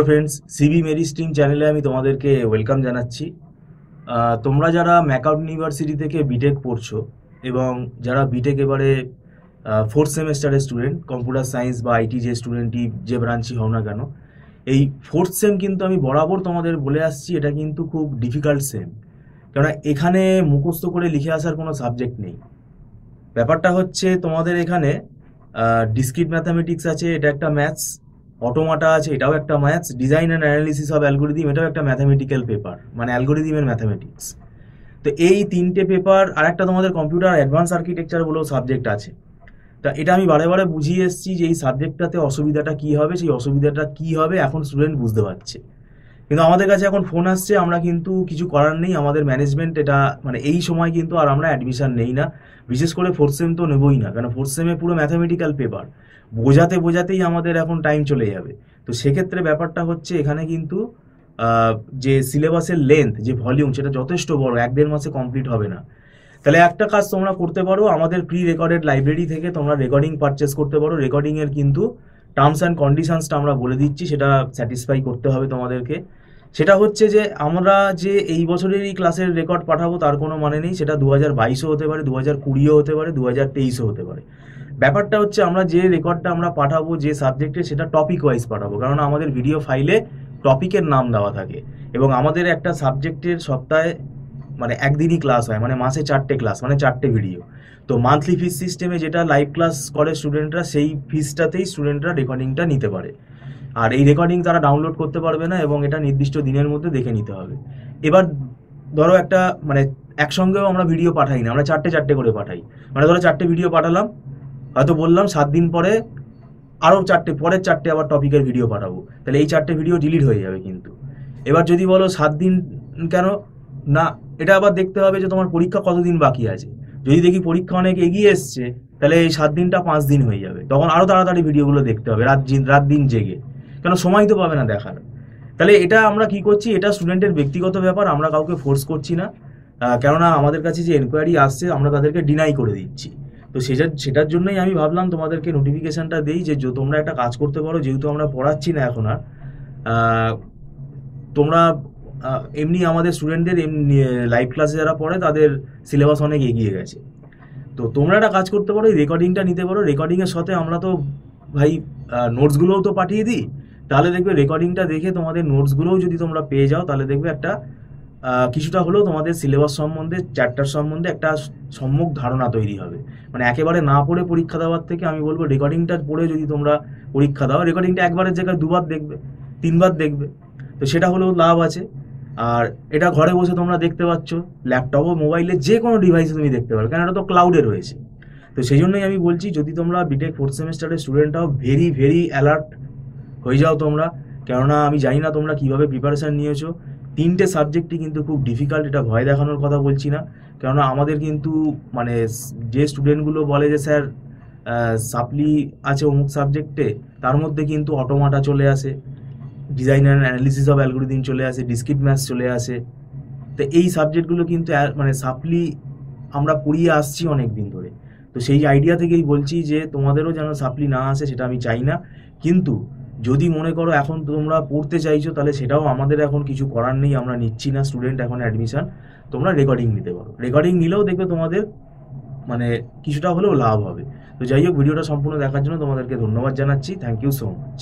Hello friends, CB মেরি stream চ্যানেলে আমি তোমাদেরকে ওয়েলকাম জানাচ্ছি। তোমরা যারা ম্যাকআউট ইউনিভার্সিটি থেকে বিটেক পড়ছো এবং যারা বিটেক এবারে ফোর্থ সেমেস্টারের স্টুডেন্ট, কম্পিউটার সায়েন্স বা আইটি যে স্টুডেন্টই যে ব্রাঞ্চই হও না কেন, এই ফোর্থ সেম কিন্তু আমি বরাবর তোমাদের বলে আসছি এটা কিন্তু খুব ডিফিকাল্ট সেম। কেননা এখানে মুখস্থ করে লিখে আসার কোনো সাবজেক্ট নেই। ব্যাপারটা হচ্ছে তোমাদের এখানে ডিসক্রিট ম্যাথামেটিক্স আছে, এটা একটা ম্যাথস। অটোমাটা আছে, এটাও একটা maths. Design and analysis of algorithm, এটাও একটা ম্যাথামেটিক্যাল পেপার, মানে অ্যালগোরিদমের ম্যাথামেটিক্স। তো এই তিনটে পেপার আর একটা তোমাদের কম্পিউটার অ্যাডভান্স আর্কিটেকচার বলেও সাবজেক্ট আছে। তা এটা আমি বারে বারে বুঝিয়ে এসেছি যে এই সাবজেক্টটাতে অসুবিধাটা কী হবে, সেই অসুবিধাটা কী হবে এখন স্টুডেন্ট বুঝতে পারছে। কিন্তু আমাদের কাছে এখন ফোন আসছে, আমরা কিন্তু কিছু করার নেই। আমাদের ম্যানেজমেন্ট এটা মানে এই সময় কিন্তু আর আমরা অ্যাডমিশন নেই না, বিশেষ করে ফোর্থ সেম তো নেবই না, কারণ ফোর্থ সেমে পুরো ম্যাথামেটিক্যাল পেপার বোঝাতে বোঝাতেই আমাদের এখন টাইম চলে যাবে। তো সেক্ষেত্রে ব্যাপারটা হচ্ছে এখানে কিন্তু যে সিলেবাসের লেন্থ, যে ভলিউম, সেটা যথেষ্ট বড়, 1-1.5 মাসে কমপ্লিট হবে না। তাহলে একটা কাজ তোমরা করতে পারো, আমাদের প্রি রেকর্ডেড লাইব্রেরি থেকে তোমরা রেকর্ডিং পারচেস করতে পারো। রেকর্ডিংয়ের কিন্তু টার্মস অ্যান্ড কন্ডিশনসটা আমরা বলে দিচ্ছি, সেটা স্যাটিসফাই করতে হবে তোমাদেরকে। সেটা হচ্ছে যে আমরা যে এই বছরেরই ক্লাসের রেকর্ড পাঠাবো তার কোনো মানে নেই, সেটা 2022ও হতে পারে, 2020ও হতে পারে, 2023ও হতে পারে। ব্যাপারটা হচ্ছে আমরা যে রেকর্ডটা আমরা পাঠাবো যে সাবজেক্টে, সেটা টপিক ওয়াইজ পাঠাবো, কারণ আমাদের ভিডিও ফাইলে টপিকের নাম দেওয়া থাকে এবং আমাদের একটা সাবজেক্টের সপ্তাহে মানে একদিনই ক্লাস হয়, মানে মাসে 4টে ক্লাস, মানে 4টে ভিডিও। তো মান্থলি ফিস সিস্টেমে যেটা লাইভ ক্লাস করে স্টুডেন্টরা, সেই ফিসটাতেই স্টুডেন্টরা রেকর্ডিংটা নিতে পারে। আর এই রেকর্ডিং তারা ডাউনলোড করতে পারবে না এবং এটা নির্দিষ্ট দিনের মধ্যে দেখে নিতে হবে। এবার ধরো একটা মানে একসঙ্গেও আমরা ভিডিও পাঠাই না, আমরা 4টে করে পাঠাই। মানে ধরো 4টে ভিডিও পাঠালাম, হয়তো বললাম 7 দিন পরে আরও 4টে, পরের 4টে আবার টপিকের ভিডিও পাঠাবো, তাহলে এই 4টে ভিডিও ডিলিট হয়ে যাবে কিন্তু। এবার যদি বলো 7 দিন কেন না, এটা আবার দেখতে হবে যে তোমার পরীক্ষা কতদিন বাকি আছে। যদি দেখি পরীক্ষা অনেক এগিয়ে এসছে, তাহলে এই 7 দিনটা 5 দিন হয়ে যাবে, তখন আরও তাড়াতাড়ি ভিডিওগুলো দেখতে হবে রাত দিন জেগে, কেন সময় তো পাবে না দেখার। তাহলে এটা আমরা কি করছি, এটা স্টুডেন্টের ব্যক্তিগত ব্যাপার, আমরা কাউকে ফোর্স করছি না। কেননা আমাদের কাছে যে এনকোয়ারি আসছে আমরা তাদেরকে ডিনাই করে দিচ্ছি। তো সেটার জন্যই আমি ভাবলাম তোমাদেরকে নোটিফিকেশানটা দিই যে তোমরা একটা কাজ করতে পারো, যেহেতু আমরা পড়াচ্ছি না এখন আর, তোমরা এমনি আমাদের স্টুডেন্টদের এমনি লাইভ ক্লাসে যারা পড়ে তাদের সিলেবাস অনেক এগিয়ে গেছে। তো তোমরা একটা কাজ করতে পারো, এই রেকর্ডিংটা নিতে পারো। রেকর্ডিংয়ের সাথে আমরা তো ভাই নোটসগুলোও তো পাঠিয়ে দিই, তাহলে দেখবে রেকর্ডিংটা দেখে তোমাদের নোটসগুলোও যদি তোমরা পেয়ে যাও, তাহলে দেখবে একটা কিছুটা হলেও তোমাদের সিলেবাস সম্বন্ধে, চ্যাপ্টার সম্বন্ধে একটা সম্যক ধারণা তৈরি হবে। মানে একেবারে না পড়ে পরীক্ষা দেওয়ার থেকে আমি বলবো রেকর্ডিংটা পড়ে যদি তোমরা পরীক্ষা দাও, রেকর্ডিংটা একবারের জায়গায় 2বার দেখবে, 3বার দেখবে, তো সেটা হলেও লাভ আছে। আর এটা ঘরে বসে তোমরা দেখতে পাচ্ছ, ল্যাপটপ ও মোবাইলে যে কোনো ডিভাইসে তুমি দেখতে পারো, কারণ এটা তো ক্লাউডে রয়েছে। তো সেই জন্যই আমি বলছি, যদি তোমরা বিটেক ফোর্থ সেমেস্টারের স্টুডেন্ট হও, ভেরি ভেরি অ্যালার্ট হয়ে যাও তোমরা। কেননা আমি জানি না তোমরা কীভাবে প্রিপারেশান নিয়েছো, 3টে সাবজেক্টই কিন্তু খুব ডিফিকাল্ট। এটা ভয় দেখানোর কথা বলছি না, কেননা আমাদের কিন্তু মানে যে স্টুডেন্টগুলো বলে যে স্যার সাপ্লি আছে অমুক সাবজেক্টে, তার মধ্যে কিন্তু অটোমাটা চলে আসে, design and analysis of algorithm চলে আসে, ডিসক্রিট ম্যাথস চলে আসে। তো এই সাবজেক্টগুলো কিন্তু মানে সাপ্লি আমরা পড়িয়ে আসছি অনেক দিন ধরে। তো সেই আইডিয়া থেকেই বলছি যে তোমাদেরও যেন সাপ্লি না আসে, সেটা আমি চাই না। কিন্তু যদি মনে করো এখন তোমরা পড়তে চাইছো, তাহলে সেটাও আমাদের এখন কিছু করার নেই, আমরা নিচ্ছি না স্টুডেন্ট এখন অ্যাডমিশন। তোমরা রেকর্ডিং নিতে পারো, রেকর্ডিং নিলেও দেখবে তোমাদের মানে কিছুটা হলেও লাভ হবে। তো যাই হোক, ভিডিওটা সম্পূর্ণ দেখার জন্য তোমাদেরকে ধন্যবাদ জানাচ্ছি। Thank you so much.